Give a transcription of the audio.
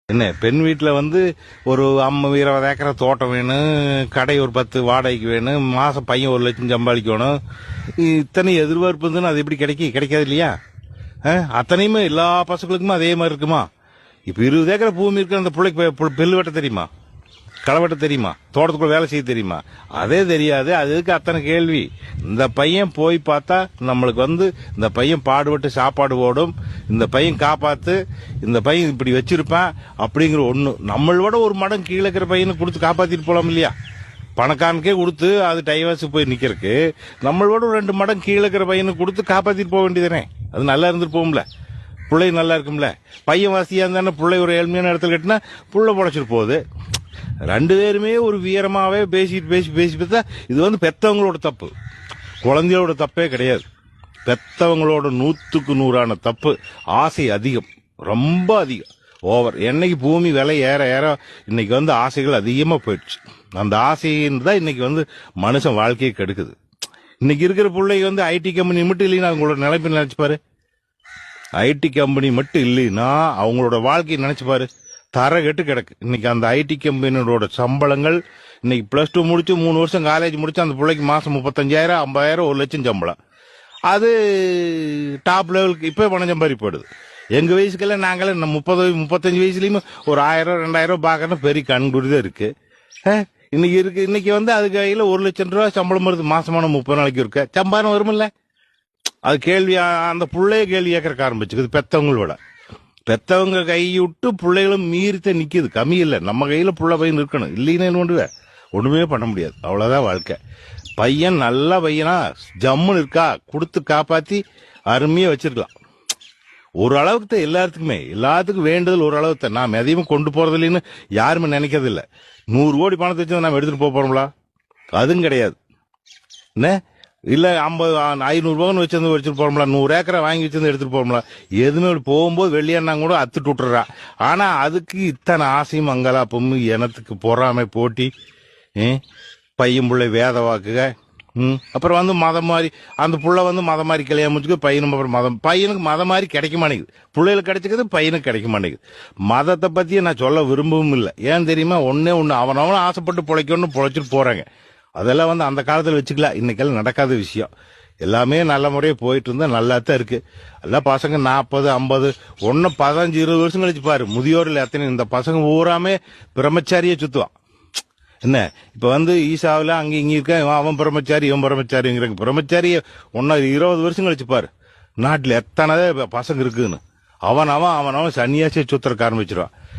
என்ன பெண் வீட்டில் வந்து ஒரு 20 ஏக்கரை தோட்டம் வேணும், கடை ஒரு 10 வாடகைக்கு வேணும், மாதம் பையன் 1 லட்சம் சம்பாதிக்கணும். இத்தனை எதிர்பார்ப்பு இருந்துன்னு அது எப்படி கிடைக்காது இல்லையா? அத்தனையுமே எல்லா பசங்களுக்குமே அதே மாதிரி இருக்குமா? இப்போ 20 ஏக்கரை பூமி இருக்கிற அந்த பிள்ளைக்கு பெல்லு வெட்ட தெரியுமா? களை வெட்ட தெரியுமா? தோட்டத்துக்குள்ள வேலை செய்ய தெரியுமா? அதே தெரியாது. அதுக்கு அத்தனை கேள்வி. இந்த பையன் போய் பார்த்தா நம்மளுக்கு வந்து இந்த பையன் பாடுபட்டு சாப்பாடு ஓடும், இந்த பையன் காப்பாத்து, இந்த பையன் இப்படி வச்சிருப்பான் அப்படிங்கிற ஒண்ணு. நம்மளோட ஒரு மடம் கீழே இருக்கிற பையனை கொடுத்து காப்பாத்திட்டு போலாம் இல்லையா? பணக்காரனுக்கே கொடுத்து அது டைவர்ஸ் போய் நிக்கிறதுக்கு நம்மளோட 2 மடம் கீழே இருக்கிற பையனை கொடுத்து காப்பாத்திட்டு போக வேண்டியதானே? அது நல்லா இருந்துட்டு போகும்ல, பிள்ளை நல்லா இருக்கும்ல. பையன் வாசியா இருந்தானே பிள்ளை ஒரு ஏழ்மையான இடத்துல கட்டினா புள்ள பொழைச்சிட்டு போகுது. 2 பேருமே ஒரு வீரமாவே பேசி பார்த்தா இது வந்து பெத்தவங்களோட தப்பு, குழந்தையோட தப்பே கிடையாது. பெத்தவங்களோட 100க்கு 100 தப்பு. ஆசை அதிகம், ரொம்ப அதிகம், ஓவர். என்னைக்கு பூமி விலை ஏற ஏற இன்னைக்கு வந்து ஆசைகள் அதிகமா போயிடுச்சு. அந்த ஆசைன்னு தான் இன்னைக்கு வந்து மனுஷன் வாழ்க்கையை கெடுக்குது. இன்னைக்கு இருக்கிற பிள்ளைங்க வந்து ஐடி கம்பெனி மட்டும் இல்லைன்னா அவங்களோட நிலைப்பு நினைச்சு பாரு. ஐடி கம்பெனி மட்டும் இல்லைன்னா அவங்களோட வாழ்க்கையை நினைச்சு பாரு. தர கெட்டு கிடக்கு. இன்னைக்கு அந்த ஐடி கம்பெனியோட சம்பளங்கள் இன்னைக்கு +2 முடிச்சு 3 வருஷம் காலேஜ் முடிச்சு அந்த பிள்ளைக்கு மாசம் 35,000, 50,000, 1 லட்சம் சம்பளம். அது டாப் லெவலுக்கு இப்ப பணம் சம்பாதி போயிடுது. எங்க வயசுக்கெல்லாம் நாங்களே 30, 35 வயசுலயும் ஒரு 1000, 2000 பாக்கணும் பெரிய கண்குறிதான் இருக்கு. இன்னைக்கு வந்து அது கையில 1 லட்சம் ரூபாய் சம்பளம் வருது. மாசமான 30 நாளைக்கு இருக்க சம்பாரம் வருமில்ல? அது கேள்வி. அந்த பிள்ளைய கேள்வி கேட்கறக்க ஆரம்பிச்சுக்குது. பெத்தவங்க கைவிட்டு பிள்ளைகளும் மீறித்த நிக்குது. கம்மி இல்லை, நம்ம கையில புள்ள பையன் இருக்கணும். இல்லைன்னு ஒண்ணுமே பண்ண முடியாது. அவ்வளவுதான் வாழ்க்கை. பையன் நல்ல பையனா ஜம்முன்னு இருக்கா, கொடுத்து காப்பாத்தி அருமையா வச்சிருக்கலாம். ஒரு அளவுக்கு எல்லாத்துக்கும் வேண்டுதல் ஒரு அளவுக்கு. நாம் எதையும் கொண்டு போறது இல்லைன்னு யாருமே நினைக்கிறது இல்லை. 100 கோடி பணத்தை வச்சு நாம் எடுத்துட்டு போறோம்களா? அதுவும் கிடையாது. என்ன இல்ல 50, 500 பவுன் வச்சிருந்து போறோம்ல, 100 ஏக்கரை வாங்கி வச்சிருந்து எடுத்துட்டு போறோம்ல. எதுவுமே போகும்போது வெளியேன்னா கூட அத்துட்டு விட்டுறா. ஆனா அதுக்கு இத்தனை ஆசையும் அங்கலாப்பும், எனத்துக்கு பொறாமை, போட்டி, பையன் பிள்ளை வேத வாக்குக. அப்புறம் வந்து மதம் மாதிரி அந்த புள்ள வந்து மதம் மாதிரி கல்யாணம் முடிச்சுக்கு பையனும் அப்புறம் பையனுக்கு மதம் மாதிரி கிடைக்க மாட்டேங்குது. பிள்ளைகளுக்கு கிடைச்சிக்கிறது, பையனுக்கு கிடைக்க மாட்டேங்குது. மதத்தை பத்தியே நான் சொல்ல விரும்பவும் இல்லை. ஏன் தெரியுமா? ஒன்னே அவனவனும் ஆசைப்பட்டு பிழைக்கணும்னு பிழைச்சிட்டு போறாங்க. அதெல்லாம் வந்து அந்த காலத்தில் வச்சுக்கலாம். இன்னைக்கெல்லாம் நடக்காத விஷயம். எல்லாமே நல்ல முறையாக போயிட்டு இருந்தா நல்லா தான் இருக்கு. எல்லாம் பசங்க 40, 50, 15, 20 வருஷம் கழிச்சு பாரு, முதியோரில் எத்தனை இந்த பசங்க ஊராமே பிரம்மச்சாரியே சுத்துவான். என்ன இப்ப வந்து ஈசாவில் அங்க இங்க இருக்க, அவன் பிரம்மச்சாரி இவன் பிரம்மச்சாரிங்கிறாங்க. பிரம்மச்சாரிய 20 வருஷம் கழிச்சு பாரு நாட்டில் எத்தனை பசங்க இருக்குன்னு. அவன் சன்னியாசியை சுத்துறக்க ஆரம்பிச்சிருவான்.